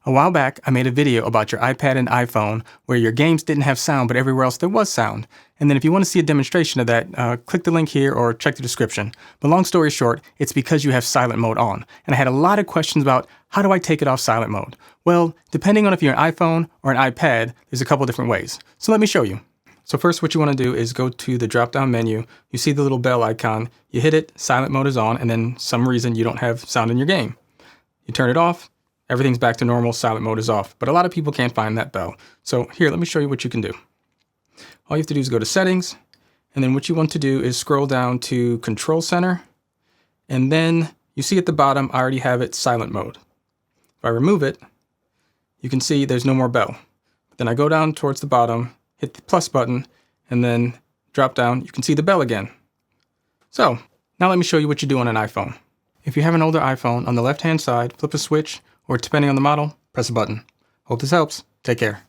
A while back, I made a video about your iPad and iPhone where your games didn't have sound, but everywhere else there was sound. And then if you want to see a demonstration of that, click the link here or check the description. But long story short, it's because you have silent mode on. And I had a lot of questions about how do I take it off silent mode? Well, depending on if you're an iPhone or an iPad, there's a couple different ways. So let me show you. So first, what you want to do is go to the drop-down menu. You see the little bell icon. You hit it, silent mode is on, and then some reason you don't have sound in your game. You turn it off. Everything's back to normal, silent mode is off. But a lot of people can't find that bell. So here, let me show you what you can do. All you have to do is go to Settings, and then what you want to do is scroll down to Control Center, and then you see at the bottom, I already have it silent mode. If I remove it, you can see there's no more bell. Then I go down towards the bottom, hit the plus button, and then drop down, you can see the bell again. So now let me show you what you do on an iPhone. If you have an older iPhone, on the left-hand side, flip a switch, or depending on the model, press a button. Hope this helps. Take care.